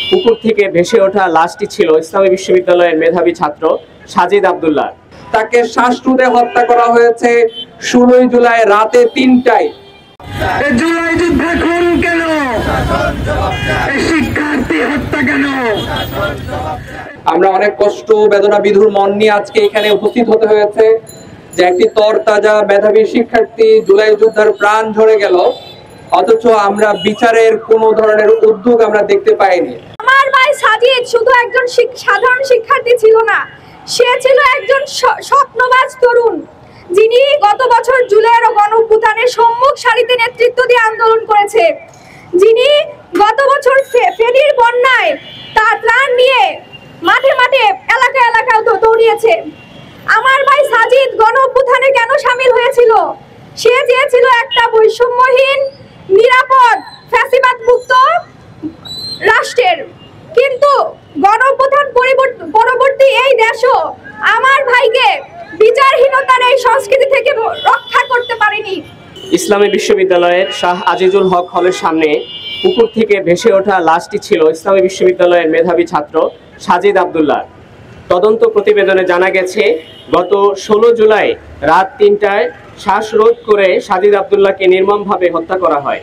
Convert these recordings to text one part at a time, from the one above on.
পুকুর থেকে ভেসে ওঠা লাশটি ছিল ইসলামী বিশ্ববিদ্যালয়ের মেধাবী ছাত্র সাজিদ আব্দুল্লাহ। তাকে শ্বাসরোধে হত্যা করা হয়েছে 16 জুলাই রাতে 3টায়। জুলাই যুদ্ধে খুন কেন? শিক্ষার্থী হত্যা কেন? আমরা অনেক কষ্ট বেদনা বিধুর মন নিয়ে আজকে এখানে উপস্থিত হতে হয়েছে যে একটি তরতাজা মেধাবী শিক্ষার্থী জুলাই যোদ্ধার প্রাণ ঝরে গেল, অথচ আমরা বিচারের কোনো ধরনের উদ্যোগ আমরা দেখতে পাইনি। আমার ভাই সাজিদ শুধু একজন সাধারণ শিক্ষার্থী ছিল না, সে ছিল একজন স্বপ্নবাজ তরুণ, যিনি গত বছর জুলাইয়ের গণঅভ্যুত্থানের সম্মুখ সারিতে নেতৃত্ব দিয়ে আন্দোলন করেছে, যিনি গত বছর ফেনীর বন্যায় তার ত্রাণ নিয়ে মাঠে মাঠে এলাকায় এলাকায় দৌড়িয়েছে। আমার ভাই সাজিদ গণঅভ্যুত্থানে কেন শামিল হয়েছিল? সে চেয়েছিল একটা বৈষম্যহীন, নিরাপদ, ফ্যাসিবাদ মুক্ত রাষ্ট্রের। কিন্তু গণঅভ্যুত্থান পরবর্তী এই দেশও আমার ভাইকে বিচারহীনতার এই সংস্কৃতি থেকে রক্ষা করতে পারেনি। ইসলামী বিশ্ববিদ্যালয়ের শাহ আজিজুল হক হলের সামনে পুকুর থেকে ভেসে ওঠা লাশটি ছিল ইসলামী বিশ্ববিদ্যালয়ের মেধাবী ছাত্র সাজিদ আব্দুল্লাহ। তদন্ত প্রতিবেদনে জানা গেছে, গত 16 জুলাই রাত 3টায় শ্বাসরোধ করে সাজিদ আব্দুল্লাহকে নির্মমভাবে হত্যা করা হয়।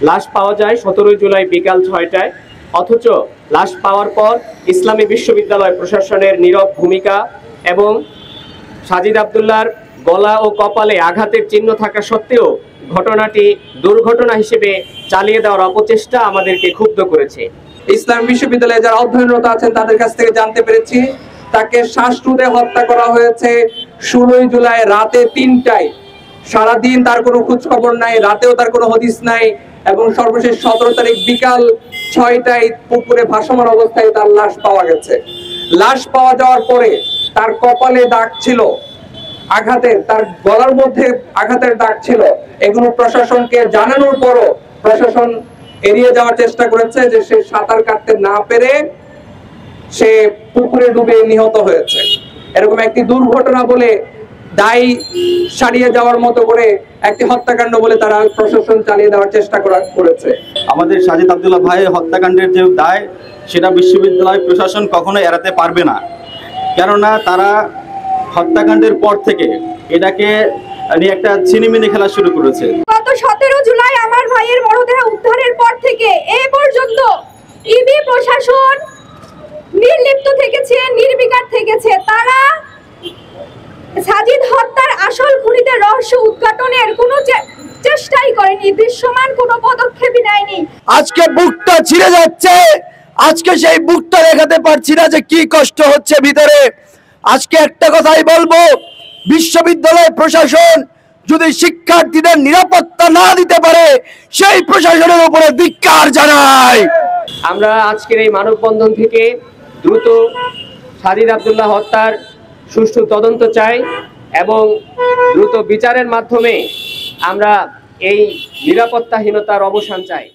লাশ পাওয়া যায় 17 জুলাই বিকাল 6টায়। অথচ লাশ পাওয়ার পর ইসলামী বিশ্ববিদ্যালয় প্রশাসনের নীরব ভূমিকা এবং সাজিদ আব্দুল্লাহর গলা ও কপালে আঘাতের চিহ্ন থাকা সত্ত্বেও ঘটনাটি দুর্ঘটনা হিসেবে চালিয়ে দেওয়ার অপচেষ্টা আমাদেরকে ক্ষুব্ধ করেছে। ইসলামী বিশ্ববিদ্যালয়ে যারা অধ্যয়নরত আছেন তাদের কাছ থেকে জানতে পেরেছি তাকে শ্বাসরোধে হত্যা করা হয়েছে 16 জুলাই রাতে 3টায়। সারাদিন তার কোনো খোঁজ খবর নাই, রাতেও তার কোনো হদিস নাই, এবং সর্বশেষ 17 তারিখ বিকাল 6টায় পুকুরে ভাসমান অবস্থায় তার লাশ পাওয়া গেছে। লাশ পাওয়া যাওয়ার পরে তার কপালে দাগ ছিল আঘাতের, তার গলার মধ্যে আঘাতের দাগ ছিল। এগুলো প্রশাসনকে জানানোর পরও প্রশাসন এড়িয়ে যাওয়ার চেষ্টা করেছে যে সে সাঁতার কাটতে না পেরে সে পুকুরে ডুবে নিহত হয়েছে। এরকম একটি দুর্ঘটনা বলে দায় সারিয়ে যাওয়ার মতো করে একটি হত্যাকাণ্ড বলে তারা প্রশাসন চালিয়ে দেওয়ার চেষ্টা করেছে। আমাদের সাজিদ আব্দুল্লাহ ভাইয়ের হত্যাকাণ্ডের যে দায়, সেটা বিশ্ববিদ্যালয় প্রশাসন কখনো এড়াতে পারবে না। কেননা তারা হত্যাকাণ্ডের পর থেকে এটাকে নিয়ে একটা ছিনিমিনি খেলা শুরু করেছে। গত 17 জুলাই আমার ভাইয়ের মরদেহ উদ্ধারের পর থেকে এ পর্যন্ত ইবি প্রশাসন নির্লিপ্ত থেকেছে, নির্বিকার থেকেছে। তারা সাজিদ হত্যার আসল খুনিদের রহস্য উদ্ঘাটনের কোনো চেষ্টাই করেনি, দৃশ্যমান কোনো পদক্ষেপই নেয়নি। আজকে বুকটা ছিঁড়ে যাচ্ছে, আজকে সেই বুকটা দেখাতে পারছি না যে কি কষ্ট হচ্ছে ভিতরে। আজকে একটা কথাই বলবো, বিশ্ববিদ্যালয় প্রশাসন যদি শিক্ষার্থীদের নিরাপত্তা না দিতে পারে, সেই প্রশাসনের উপরে ধিক্কার জানাই। আমরা আজকের এই মানববন্ধন থেকে দ্রুত সাজিদ আব্দুল্লাহ হত্যার সুষ্ঠু তদন্ত চাই এবং দ্রুত বিচারের মাধ্যমে আমরা এই নিরাপত্তাহীনতার অবসান চাই।